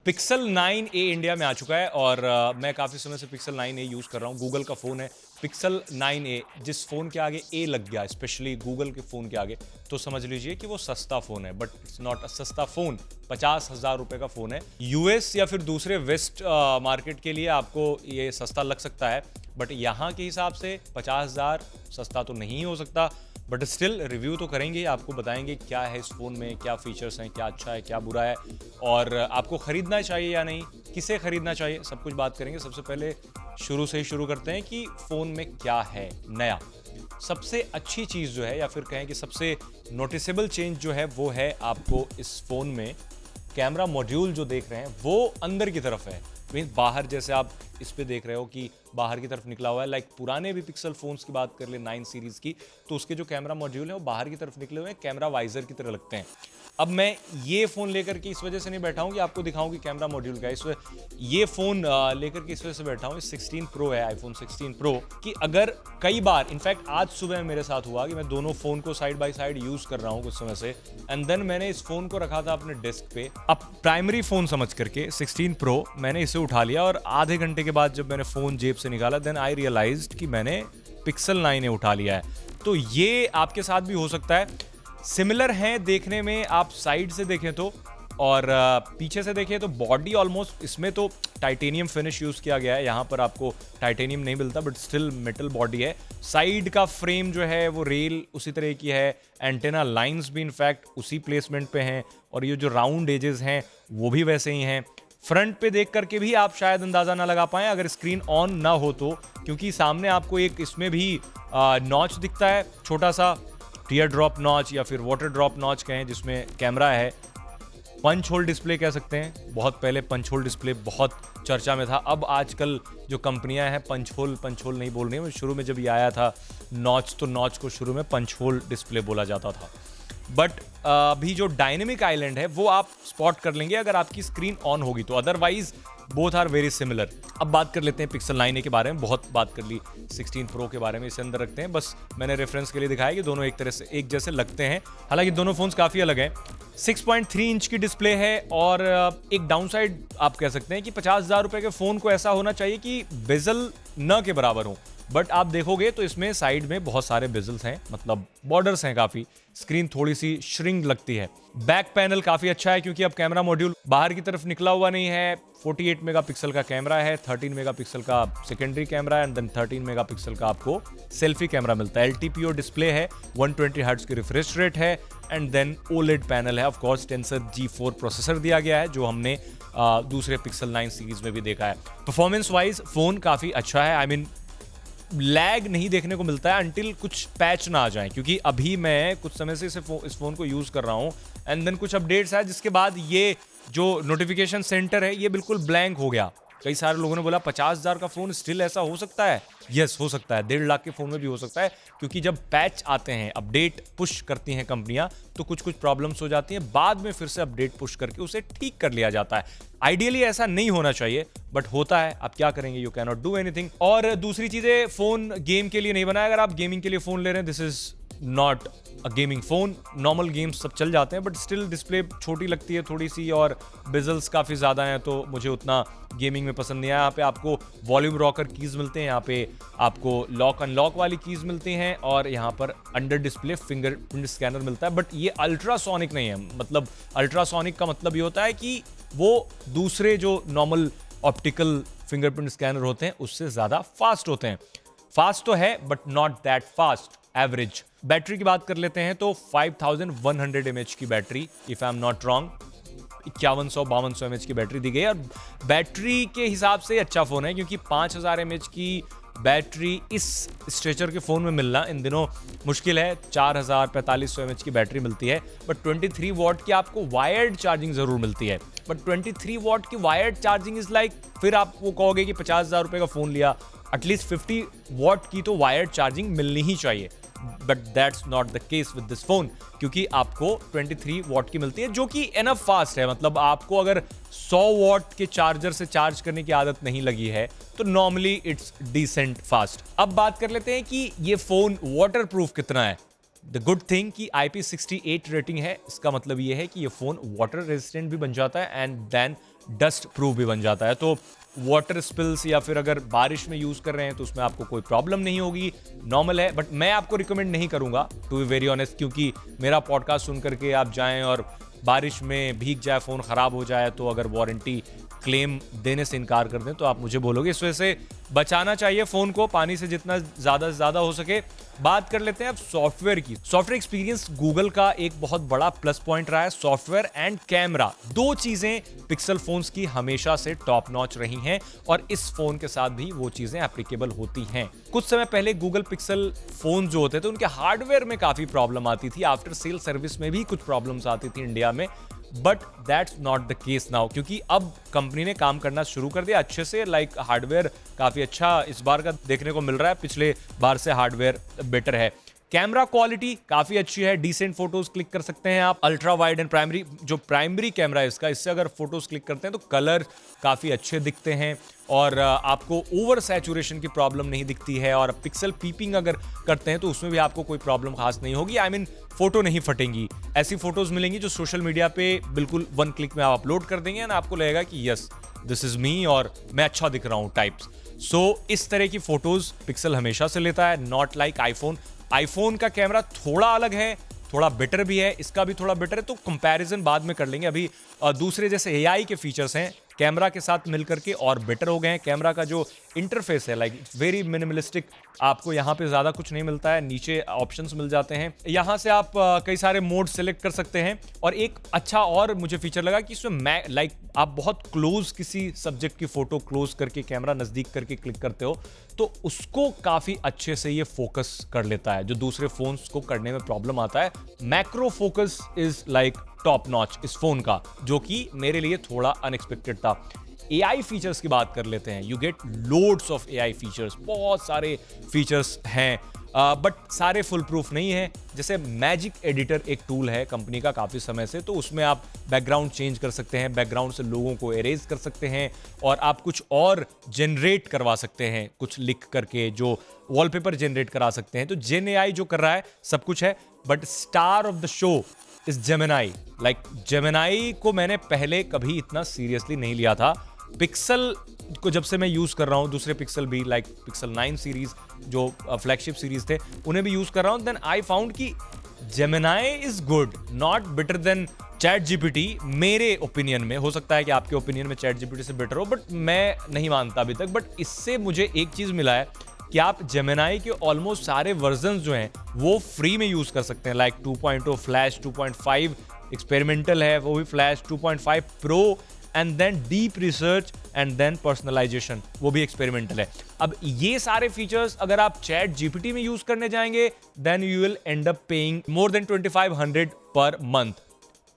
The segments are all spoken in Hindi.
पिक्सल 9a इंडिया में आ चुका है और मैं काफ़ी समय से पिक्सल 9a यूज़ कर रहा हूँ। गूगल का फ़ोन है पिक्सल 9a। जिस फ़ोन के आगे ए लग गया, स्पेशली गूगल के फ़ोन के आगे, तो समझ लीजिए कि वो सस्ता फ़ोन है। बट इट्स नॉट अ सस्ता फ़ोन। 50,000 रुपये का फ़ोन है। यूएस या फिर दूसरे वेस्ट मार्केट के लिए आपको ये सस्ता लग सकता है, बट यहाँ के हिसाब से 50,000 सस्ता तो नहीं हो सकता। बट स्टिल रिव्यू तो करेंगे, आपको बताएंगे क्या है इस फ़ोन में, क्या फीचर्स हैं, क्या अच्छा है, क्या बुरा है, और आपको ख़रीदना चाहिए या नहीं, किसे ख़रीदना चाहिए, सब कुछ बात करेंगे। सबसे पहले शुरू से ही शुरू करते हैं कि फ़ोन में क्या है नया। सबसे अच्छी चीज़ जो है, या फिर कहें कि सबसे नोटिसेबल चेंज जो है, वो है आपको इस फ़ोन में कैमरा मॉड्यूल जो देख रहे हैं वो अंदर की तरफ है। मीन्स बाहर जैसे आप इस पे देख रहे हो कि बाहर की तरफ निकला हुआ है। लाइक पुराने भी पिक्सल फोन्स की बात कर ले 9 सीरीज की, तो उसके जो कैमरा मॉड्यूल है वो बाहर की तरफ निकले हुए हैं, कैमरा वाइजर की तरह लगते हैं। अब मैं ये फ़ोन लेकर के इस वजह से नहीं बैठा हूँ कि आपको दिखाऊं कि कैमरा मॉड्यूल क्या है। ये फ़ोन लेकर के इस वजह से बैठा हूँ, 16 प्रो है, आईफोन 16 प्रो, कि अगर कई बार, इनफैक्ट आज सुबह मेरे साथ हुआ कि मैं दोनों फ़ोन को साइड बाय साइड यूज़ कर रहा हूँ कुछ समय से, एंड देन मैंने इस फ़ोन को रखा था अपने डेस्क पे। अब प्राइमरी फ़ोन समझ करके 16 प्रो मैंने इसे उठा लिया, और आधे घंटे के बाद जब मैंने फ़ोन जेब से निकाला, देन आई रियलाइज्ड कि मैंने पिक्सल 9a उठा लिया है। तो ये आपके साथ भी हो सकता है। सिमिलर हैं देखने में, आप साइड से देखें तो, और पीछे से देखें तो बॉडी ऑलमोस्ट, इसमें तो टाइटेनियम फिनिश यूज़ किया गया है। यहाँ पर आपको टाइटेनियम नहीं मिलता, बट स्टिल मेटल बॉडी है। साइड का फ्रेम जो है वो रेल उसी तरह की है। एंटेना लाइंस भी इनफैक्ट उसी प्लेसमेंट पे हैं, और ये जो राउंड एजेस हैं वो भी वैसे ही हैं। फ्रंट पे देख करके भी आप शायद अंदाज़ा ना लगा पाएँ अगर स्क्रीन ऑन ना हो तो, क्योंकि सामने आपको एक इसमें भी नॉच दिखता है, छोटा सा टीयर ड्रॉप नॉच या फिर वाटर ड्रॉप नॉच कहें, जिसमें कैमरा है। पंच होल डिस्प्ले कह सकते हैं। बहुत पहले पंच होल डिस्प्ले बहुत चर्चा में था। अब आजकल जो कंपनियां हैं पंच होल नहीं बोल रही हैं। शुरू में जब ये आया था नॉच, तो नॉच को शुरू में पंच होल डिस्प्ले बोला जाता था। बट अभी जो डायनेमिक आइलैंड है वो आप स्पॉट कर लेंगे अगर आपकी स्क्रीन ऑन होगी तो, otherwise both are very similar. अब बात कर लेते हैं पिक्सल 9a के बारे में। बहुत बात कर ली 16 प्रो के बारे में, इसे अंदर रखते हैं। बस मैंने रेफरेंस के लिए दिखाया कि दोनों एक तरह से एक जैसे लगते हैं, हालांकि दोनों फोन्स काफ़ी अलग हैं। 6.3 इंच की डिस्प्ले है, और एक डाउनसाइड आप कह सकते हैं कि 50,000 रुपये के फ़ोन को ऐसा होना चाहिए कि बेजल न के बराबर हो। बट आप देखोगे तो इसमें साइड में बहुत सारे बेजल्स हैं, मतलब बॉर्डर्स हैं काफ़ी। स्क्रीन थोड़ी सी श्रिंक लगती है। बैक पैनल काफ़ी अच्छा है, क्योंकि अब कैमरा मॉड्यूल बाहर की तरफ निकला हुआ नहीं है। 48 मेगापिक्सल का कैमरा है, 13 मेगापिक्सल का सेकेंडरी कैमरा है, एंड देन 13 मेगापिक्सल का आपको सेल्फी कैमरा मिलता है। LTPO डिस्प्ले है, 120 हर्ट्ज की रिफ्रेश रेट है, एंड देन OLED पैनल है। Of course tensor G4 processor दिया गया है, जो हमने दूसरे पिक्सल 9 सीरीज में भी देखा है। परफॉर्मेंस वाइज फ़ोन काफ़ी अच्छा है। आई मीन लैग नहीं देखने को मिलता है अंटिल कुछ पैच ना आ जाए, क्योंकि अभी मैं कुछ समय से इस फ़ोन को यूज़ कर रहा हूँ, एंड देन कुछ अपडेट्स आए जिसके बाद ये जो नोटिफिकेशन सेंटर है ये बिल्कुल ब्लैंक हो गया। कई सारे लोगों ने बोला 50,000 का फ़ोन स्टिल ऐसा हो सकता है। यस, हो सकता है। 1.5 लाख के फ़ोन में भी हो सकता है, क्योंकि जब पैच आते हैं, अपडेट पुश करती हैं कंपनियां, तो कुछ प्रॉब्लम्स हो जाती हैं, बाद में फिर से अपडेट पुश करके उसे ठीक कर लिया जाता है। आइडियली ऐसा नहीं होना चाहिए, बट होता है। आप क्या करेंगे, you can not do anything. और दूसरी चीज़ें, फ़ोन गेम के लिए नहीं बना है। अगर आप गेमिंग के लिए फ़ोन ले रहे हैं, this is not a gaming phone. Normal games सब चल जाते हैं, बट स्टिल डिस्प्ले छोटी लगती है थोड़ी सी, और बेजल्स काफ़ी ज़्यादा हैं, तो मुझे उतना गेमिंग में पसंद नहीं आया। यहाँ पे आपको वॉल्यूम रॉकर कीज़ मिलते हैं, यहाँ पे आपको लॉक अनलॉक वाली कीज़ मिलती हैं, और यहाँ पर अंडर डिस्प्ले फिंगरप्रिंट स्कैनर मिलता है। बट ये अल्ट्रासोनिक नहीं है। मतलब अल्ट्रासोनिक का मतलब ये होता है कि वो दूसरे जो नॉर्मल ऑप्टिकल फिंगरप्रिंट स्कैनर होते हैं उससे ज़्यादा फास्ट होते हैं। फास्ट तो है, but not that fast, average. Battery की बात कर लेते हैं तो 5100 mAh की battery, if I am not wrong, 5100-5200 mAh की बैटरी दी गई है। और बैटरी के हिसाब से अच्छा फ़ोन है, क्योंकि 5000 mAh की बैटरी इस स्ट्रेचर के फ़ोन में मिलना इन दिनों मुश्किल है। 4000-4500 mAh की बैटरी मिलती है, बट 23 वॉट की आपको वायर्ड चार्जिंग ज़रूर मिलती है। बट 23 वॉट की वायर्ड चार्जिंग इज़ लाइक, फिर आप वो कहोगे कि 50,000 रुपये का फ़ोन लिया, एटलीस्ट 50 वॉट की तो वायर्ड चार्जिंग मिलनी ही चाहिए। But that's not the case with this phone, क्योंकि आपको 23 वॉट की मिलती है, जो कि एनफ फास्ट है। मतलब आपको अगर 100 वॉट के चार्जर से चार्ज करने की आदत नहीं लगी है तो नॉर्मली इट्स डिसेंट फास्ट। अब बात कर लेते हैं कि ये फोन वाटर प्रूफ कितना है। द गुड थिंग कि IP68 रेटिंग है, इसका मतलब ये है कि ये फ़ोन वाटर रेजिस्टेंट भी बन जाता है एंड देन डस्ट प्रूफ भी बन जाता है। तो वाटर स्पिल्स या फिर अगर बारिश में यूज़ कर रहे हैं तो उसमें आपको कोई प्रॉब्लम नहीं होगी, नॉर्मल है। बट मैं आपको रिकमेंड नहीं करूँगा टू बी वेरी ऑनेस्ट, क्योंकि मेरा पॉडकास्ट सुन करके आप जाएं और बारिश में भीग जाए, फ़ोन ख़राब हो जाए, तो अगर वारंटी क्लेम देने से इनकार कर दें तो आप मुझे बोलोगे। इस वजह से बचाना चाहिए फ़ोन को पानी से जितना ज़्यादा से ज़्यादा हो सके। बात कर लेते हैं अब सॉफ्टवेयर की। सॉफ्टवेयर एक्सपीरियंस गूगल का एक बहुत बड़ा प्लस पॉइंट रहा है। सॉफ्टवेयर एंड कैमरा, दो चीज़ें पिक्सल फोन्स की हमेशा से टॉप नॉच रही हैं और इस फ़ोन के साथ भी वो चीज़ें एप्लीकेबल होती हैं। कुछ समय पहले गूगल पिक्सल फोन जो होते थे उनके हार्डवेयर में काफ़ी प्रॉब्लम आती थी, आफ्टर सेल सर्विस में भी कुछ प्रॉब्लम्स आती थी इंडिया में, but that's not the case now, क्योंकि अब कंपनी ने काम करना शुरू कर दिया अच्छे से। लाइक हार्डवेयर काफ़ी अच्छा इस बार का देखने को मिल रहा है, पिछले बार से हार्डवेयर बेटर है। कैमरा क्वालिटी काफ़ी अच्छी है, डिसेंट फोटोज क्लिक कर सकते हैं आप। अल्ट्रा वाइड एंड प्राइमरी, जो प्राइमरी कैमरा है इसका, इससे अगर फोटोज क्लिक करते हैं तो कलर काफ़ी अच्छे दिखते हैं और आपको ओवर सैचुरेशन की प्रॉब्लम नहीं दिखती है। और पिक्सल पीपिंग अगर करते हैं तो उसमें भी आपको कोई प्रॉब्लम खास नहीं होगी। आई मीन फोटो नहीं फटेंगी, ऐसी फोटोज मिलेंगी जो सोशल मीडिया पे बिल्कुल वन क्लिक में आप अपलोड कर देंगे ना, आपको लगेगा कि यस दिस इज मी और मैं अच्छा दिख रहा हूँ टाइप्स। सो इस तरह की फोटोज पिक्सल हमेशा से लेता है, नॉट लाइक आईफोन। आईफोन का कैमरा थोड़ा अलग है, थोड़ा बेटर भी है, इसका भी थोड़ा बेटर है, तो कंपैरिजन बाद में कर लेंगे। अभी दूसरे जैसे एआई के फीचर्स हैं कैमरा के साथ मिलकर के और बेटर हो गए हैं। कैमरा का जो इंटरफेस है लाइक वेरी मिनिमलिस्टिक, आपको यहाँ पे ज़्यादा कुछ नहीं मिलता है, नीचे ऑप्शंस मिल जाते हैं, यहाँ से आप कई सारे मोड सेलेक्ट कर सकते हैं। और एक अच्छा और मुझे फीचर लगा कि इसमें लाइक आप बहुत क्लोज किसी सब्जेक्ट की फोटो क्लोज करके कैमरा नज़दीक करके क्लिक करते हो तो उसको काफ़ी अच्छे से ये फोकस कर लेता है, जो दूसरे फोन्स को करने में प्रॉब्लम आता है। Macro focus is like top notch इस फोन का, जो कि मेरे लिए थोड़ा अनएक्सपेक्टेड था। एआई फीचर्स की बात कर लेते हैं। You get loads of AI features, बहुत सारे फीचर्स हैं, बट सारे फुल प्रूफ नहीं है। जैसे मैजिक एडिटर एक टूल है कंपनी का काफ़ी समय से, तो उसमें आप बैकग्राउंड चेंज कर सकते हैं, बैकग्राउंड से लोगों को एरेज कर सकते हैं और आप कुछ और जनरेट करवा सकते हैं, कुछ लिख करके जो वॉलपेपर जनरेट करा सकते हैं। तो जेन एआई जो कर रहा है सब कुछ है, but star of the show is Gemini. Like Gemini को मैंने पहले कभी इतना सीरियसली नहीं लिया था। पिक्सल को जब से मैं यूज़ कर रहा हूँ, दूसरे पिक्सल भी लाइक पिक्सल 9 सीरीज जो फ्लैगशिप सीरीज थे उन्हें भी यूज़ कर रहा हूँ, देन आई फाउंड कि Gemini is good, not better than chat GPT. मेरे ओपिनियन में, हो सकता है कि आपके ओपिनियन में चैट जीपीटी से बेटर हो, बट मैं नहीं मानता अभी तक। बट इससे मुझे एक चीज़ मिला है कि आप जेमिनाई के ऑलमोस्ट सारे वर्जन जो हैं वो फ्री में यूज़ कर सकते हैं, लाइक 2.0 फ्लैश, 2.5 एक्सपेरिमेंटल है वो भी flash, 2.5 pro and then deep research and then personalisation वो भी एक्सपेरिमेंटल है। अब ये सारे फीचर्स अगर आप चैट जीपीटी में यूज करने जाएंगे then you will end up paying more than 2500 per month.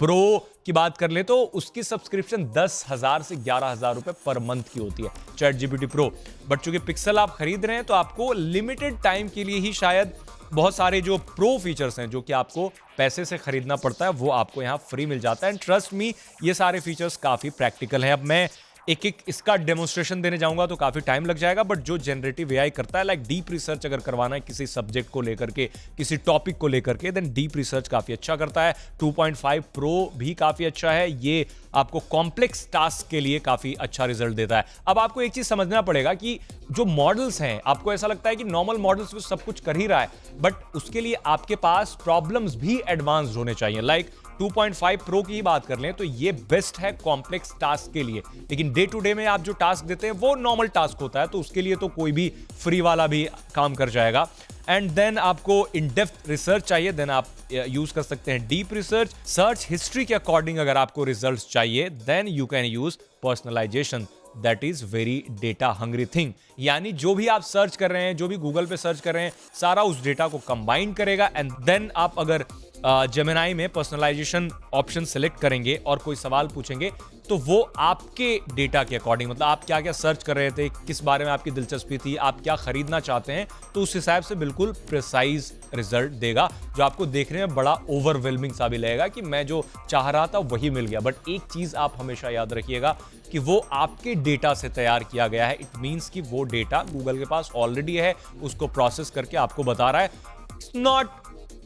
Pro की बात कर ले तो उसकी सब्सक्रिप्शन 10,000 से 11,000 रुपए पर मंथ की होती है, चैट जीपीटी प्रो। बट चूंकि पिक्सल आप खरीद रहे हैं तो आपको लिमिटेड टाइम के लिए ही शायद बहुत सारे जो प्रो फीचर्स हैं जो कि आपको पैसे से खरीदना पड़ता है वो आपको यहाँ फ्री मिल जाता है। एंड ट्रस्ट मी, ये सारे फीचर्स काफ़ी प्रैक्टिकल हैं। अब मैं एक एक इसका डेमोन्स्ट्रेशन देने जाऊंगा तो काफ़ी टाइम लग जाएगा, बट जो जनरेटिव एआई करता है, लाइक डीप रिसर्च अगर करवाना है किसी सब्जेक्ट को लेकर के, किसी टॉपिक को लेकर के, देन डीप रिसर्च काफ़ी अच्छा करता है। 2.5 प्रो भी काफ़ी अच्छा है, ये आपको कॉम्प्लेक्स टास्क के लिए काफ़ी अच्छा रिजल्ट देता है। अब आपको एक चीज़ समझना पड़ेगा कि जो मॉडल्स हैं, आपको ऐसा लगता है कि नॉर्मल मॉडल्स में सब कुछ कर ही रहा है, बट उसके लिए आपके पास प्रॉब्लम्स भी एडवांस्ड होने चाहिए। लाइक 2.5 प्रो की ही बात कर लें तो ये बेस्ट है कॉम्प्लेक्स टास्क के लिए, लेकिन डे टू डे में आप जो टास्क देते हैं वो नॉर्मल टास्क होता है, तो उसके लिए तो कोई भी फ्री वाला भी काम कर जाएगा। एंड देन आपको इन डेप्थ रिसर्च चाहिए, देन आप यूज कर सकते हैं डीप रिसर्च। सर्च हिस्ट्री के अकॉर्डिंग अगर आपको रिजल्ट्स चाहिए then you can use personalisation, that is very data hungry thing. यानी जो भी आप सर्च कर रहे हैं, जो भी गूगल पे सर्च कर रहे हैं, सारा उस डेटा को कंबाइन करेगा एंड देन आप अगर जेमिनाई में पर्सनलाइजेशन ऑप्शन सेलेक्ट करेंगे और कोई सवाल पूछेंगे तो वो आपके डेटा के अकॉर्डिंग, मतलब आप क्या क्या सर्च कर रहे थे, किस बारे में आपकी दिलचस्पी थी, आप क्या खरीदना चाहते हैं, तो उस हिसाब से बिल्कुल प्रिसाइज रिजल्ट देगा, जो आपको देखने में बड़ा ओवरवेलमिंग सा भी लगेगा कि मैं जो चाह रहा था वही मिल गया। बट एक चीज आप हमेशा याद रखिएगा कि वो आपके डेटा से तैयार किया गया है। इट मीन्स कि वो डेटा गूगल के पास ऑलरेडी है, उसको प्रोसेस करके आपको बता रहा है। It's not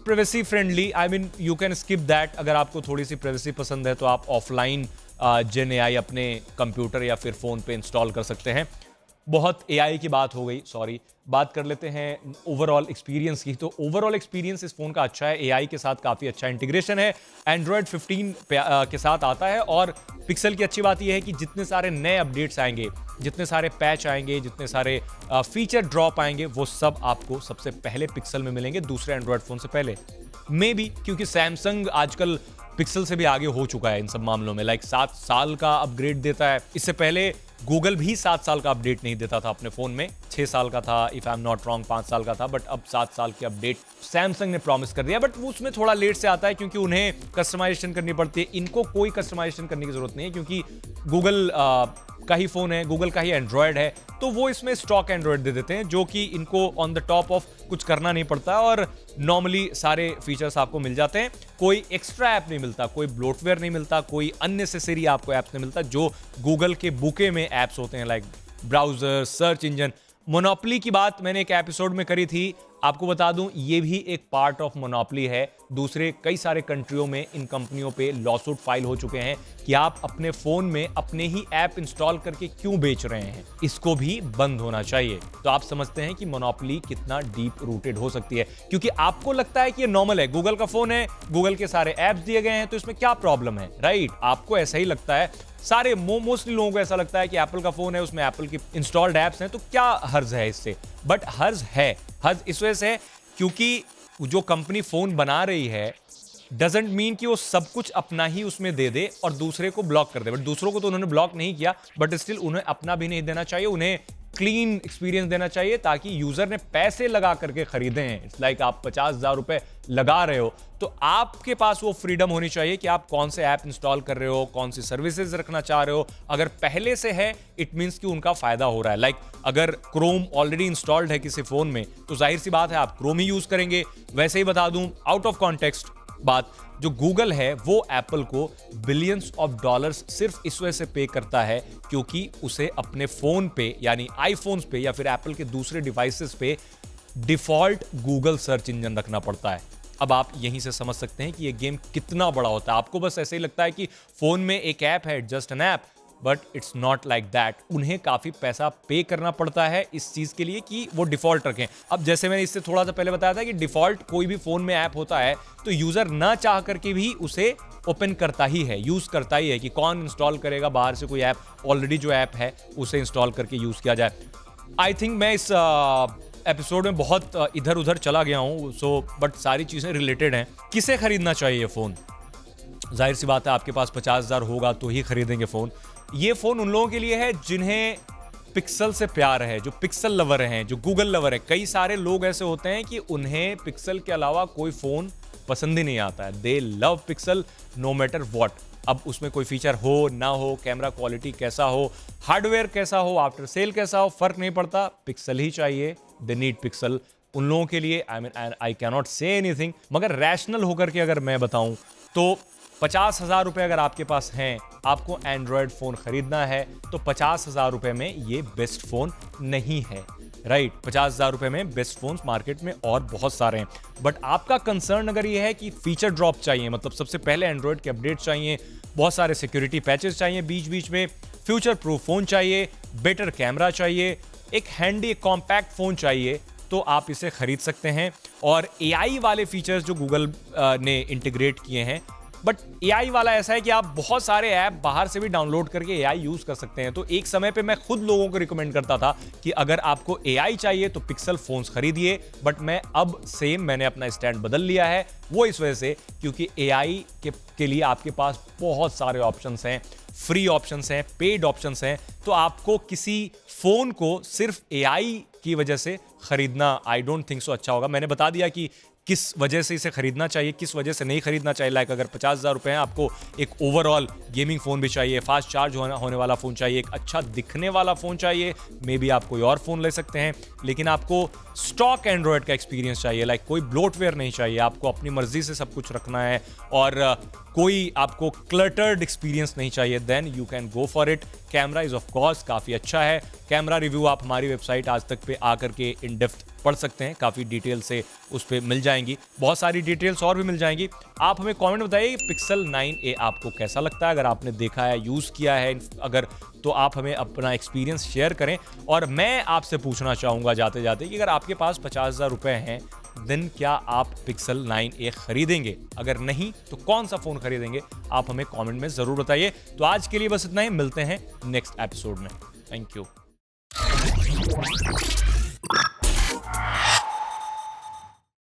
privacy friendly, I mean you can skip that. अगर आपको थोड़ी सी प्राइवेसी पसंद है तो आप ऑफलाइन जेन एआई अपने कंप्यूटर या फिर फ़ोन पे इंस्टॉल कर सकते हैं। बहुत एआई की बात हो गई, सॉरी। बात कर लेते हैं ओवरऑल एक्सपीरियंस की। तो ओवरऑल एक्सपीरियंस इस फ़ोन का अच्छा है, एआई के साथ काफ़ी अच्छा इंटीग्रेशन है, एंड्रॉयड 15 के साथ आता है। और पिक्सल की अच्छी बात यह है कि जितने सारे नए अपडेट्स आएंगे, जितने सारे पैच आएंगे, जितने सारे फीचर ड्रॉप आएंगे, वो सब आपको सबसे पहले पिक्सल में मिलेंगे, दूसरे एंड्रॉयड फ़ोन से पहले। मे बी क्योंकि सैमसंग आजकल पिक्सल से भी आगे हो चुका है इन सब मामलों में, लाइक 7 साल का अपग्रेड देता है। इससे पहले गूगल भी 7 साल का अपडेट नहीं देता था अपने फ़ोन में, 6 साल का था, if I am not wrong 5 साल का था, बट अब 7 साल के अपडेट सैमसंग ने प्रॉमिस कर दिया। बट वो उसमें थोड़ा लेट से आता है क्योंकि उन्हें कस्टमाइजेशन करनी पड़ती है। इनको कोई कस्टमाइजेशन करने की जरूरत नहीं है क्योंकि गूगल का ही फ़ोन है, गूगल का ही एंड्रॉयड है, तो वो इसमें स्टॉक एंड्रॉयड दे देते हैं जो कि इनको ऑन द टॉप ऑफ कुछ करना नहीं पड़ता और नॉर्मली सारे फीचर्स आपको मिल जाते हैं। कोई एक्स्ट्रा ऐप नहीं मिलता, कोई ब्लोटवेयर नहीं मिलता, कोई अननेसेसरी आपको ऐप्स नहीं मिलता जो गूगल के बुके में ऐप्स होते हैं, like browser, search engine. Monopoly की बात मैंने एक एपिसोड में करी थी, आपको बता दूं ये भी एक पार्ट ऑफ मोनोपोली है। दूसरे कई सारे कंट्रियों में इन कंपनियों पे लॉसूट फाइल हो चुके हैं कि आप अपने फोन में अपने ही ऐप इंस्टॉल करके क्यों बेच रहे हैं। इसको भी बंद होना चाहिए। तो आप समझते हैं कि मोनोपोली कितना डीप रूटेड हो सकती है, क्योंकि आपको लगता है कि ये नॉर्मल है, गूगल का फोन है, गूगल के सारे ऐप्स दिए गए हैं, तो इसमें क्या प्रॉब्लम है, राइट? आपको ऐसा ही लगता है, सारे मोस्टली लोगों को ऐसा लगता है कि एप्पल का फोन है, उसमें एप्पल की इंस्टॉल्ड ऐप्स हैं, तो क्या हर्ज है इससे? बट हर्ज है। हर्ज इस वजह से है क्योंकि जो कंपनी फोन बना रही है डजंट मीन कि वो सब कुछ अपना ही उसमें दे दे और दूसरे को ब्लॉक कर दे। बट दूसरों को तो उन्होंने ब्लॉक नहीं किया, बट स्टिल उन्हें अपना भी नहीं देना चाहिए, उन्हें क्लीन एक्सपीरियंस देना चाहिए ताकि यूजर ने पैसे लगा करके खरीदे हैं। इट्स लाइक आप 50,000 रुपए लगा रहे हो, तो आपके पास वो फ्रीडम होनी चाहिए कि आप कौन से ऐप इंस्टॉल कर रहे हो, कौन सी सर्विसेज रखना चाह रहे हो। अगर पहले से है, इट मींस कि उनका फायदा हो रहा है। लाइक अगर क्रोम ऑलरेडी इंस्टॉल्ड है किसी फोन में, तो जाहिर सी बात है आप क्रोम ही यूज करेंगे। वैसे ही बता दूं, आउट ऑफ कॉन्टेक्स्ट बात, जो गूगल है वो एप्पल को बिलियंस ऑफ डॉलर्स सिर्फ इस वजह से पे करता है क्योंकि उसे अपने फोन पे, यानी आईफोन्स पे या फिर एप्पल के दूसरे डिवाइसेस पे डिफॉल्ट गूगल सर्च इंजन रखना पड़ता है। अब आप यहीं से समझ सकते हैं कि ये गेम कितना बड़ा होता है। आपको बस ऐसे ही लगता है कि फोन में एक ऐप है, just an app, but it's not like that. उन्हें काफी पैसा पे करना पड़ता है इस चीज के लिए कि वो डिफॉल्ट रखें। अब जैसे मैंने इससे थोड़ा सा पहले बताया था कि डिफॉल्ट कोई भी फोन में ऐप होता है तो यूजर ना चाह करके भी उसे ओपन करता ही है, यूज करता ही है, कि कौन इंस्टॉल करेगा बाहर से कोई ऐप, ऑलरेडी जो ऐप है उसे इंस्टॉल करके यूज किया जाए। आई थिंक मैं इस एपिसोड में बहुत इधर उधर चला गया हूँ, बट सारी चीजें रिलेटेड हैं। किसे खरीदना चाहिए फोन? जाहिर सी बात है आपके पास 50,000 होगा तो ही खरीदेंगे फोन। ये फोन उन लोगों के लिए है जिन्हें पिक्सल से प्यार है, जो पिक्सल लवर हैं, जो गूगल लवर है। कई सारे लोग ऐसे होते हैं कि उन्हें पिक्सल के अलावा कोई फोन पसंद ही नहीं आता है। They love pixel no matter what. अब उसमें कोई फीचर हो ना हो, कैमरा क्वालिटी कैसा हो, हार्डवेयर कैसा हो, आफ्टर सेल कैसा हो, फर्क नहीं पड़ता, पिक्सल ही चाहिए। They need pixel. उन लोगों के लिए I can not say anything, मगर रैशनल होकर के अगर मैं बताऊं तो 50,000 रुपए अगर आपके पास हैं, आपको एंड्रॉयड फोन खरीदना है, तो 50,000 रुपए में ये बेस्ट फोन नहीं है, राइट? 50,000 रुपए में बेस्ट फोन मार्केट में और बहुत सारे हैं। बट आपका कंसर्न अगर ये है कि फीचर ड्रॉप चाहिए, मतलब सबसे पहले एंड्रॉयड के अपडेट चाहिए, बहुत सारे सिक्योरिटी पैचेस चाहिए बीच बीच में, फ्यूचर प्रूफ फोन चाहिए, बेटर कैमरा चाहिए, एक हैंडी कॉम्पैक्ट फोन चाहिए, तो आप इसे खरीद सकते हैं। और एआई वाले फीचर्स जो गूगल ने इंटीग्रेट किए हैं, बट एआई वाला ऐसा है कि आप बहुत सारे ऐप बाहर से भी डाउनलोड करके एआई यूज कर सकते हैं। तो एक समय पे मैं खुद लोगों को रिकमेंड करता था कि अगर आपको एआई चाहिए तो पिक्सल फोन्स खरीदिए, बट मैं अब मैंने अपना स्टैंड बदल लिया है। वो इस वजह से क्योंकि एआई के लिए आपके पास बहुत सारे ऑप्शंस हैं, फ्री ऑप्शंस हैं, पेड ऑप्शंस हैं, तो आपको किसी फोन को सिर्फ एआई की वजह से खरीदना आई डोंट थिंक सो अच्छा होगा। मैंने बता दिया कि किस वजह से इसे खरीदना चाहिए, किस वजह से नहीं खरीदना चाहिए। लाइक अगर 50,000 रुपए हैं, आपको एक ओवरऑल गेमिंग फोन भी चाहिए, फास्ट चार्ज होने वाला फोन चाहिए, एक अच्छा दिखने वाला फोन चाहिए, मे बी आप कोई और फोन ले सकते हैं, लेकिन आपको स्टॉक एंड्रॉयड का एक्सपीरियंस चाहिए। लाइक कोई ब्लोटवेयर नहीं चाहिए, आपको अपनी मर्जी से सब कुछ रखना है और कोई आपको क्लटर्ड एक्सपीरियंस नहीं चाहिए, then you can go for it. Camera is of course काफ़ी अच्छा है। कैमरा रिव्यू आप हमारी वेबसाइट आज तक पे आकर के इन डेप्थ पढ़ सकते हैं, काफ़ी डिटेल से उस पर मिल जाएंगी, बहुत सारी डिटेल्स और भी मिल जाएंगी। आप हमें कमेंट बताइए पिक्सल 9a आपको कैसा लगता है, अगर आपने देखा है, यूज़ किया है, अगर तो आप हमें अपना एक्सपीरियंस शेयर करें। और मैं आपसे पूछना चाहूँगा जाते जाते कि अगर आपके पास 50,000 रुपये हैं देन क्या आप पिक्सल 9a खरीदेंगे? अगर नहीं तो कौन सा फ़ोन खरीदेंगे? आप हमें कमेंट में ज़रूर बताइए। तो आज के लिए बस इतना ही, मिलते हैं नेक्स्ट एपिसोड में। Thank you.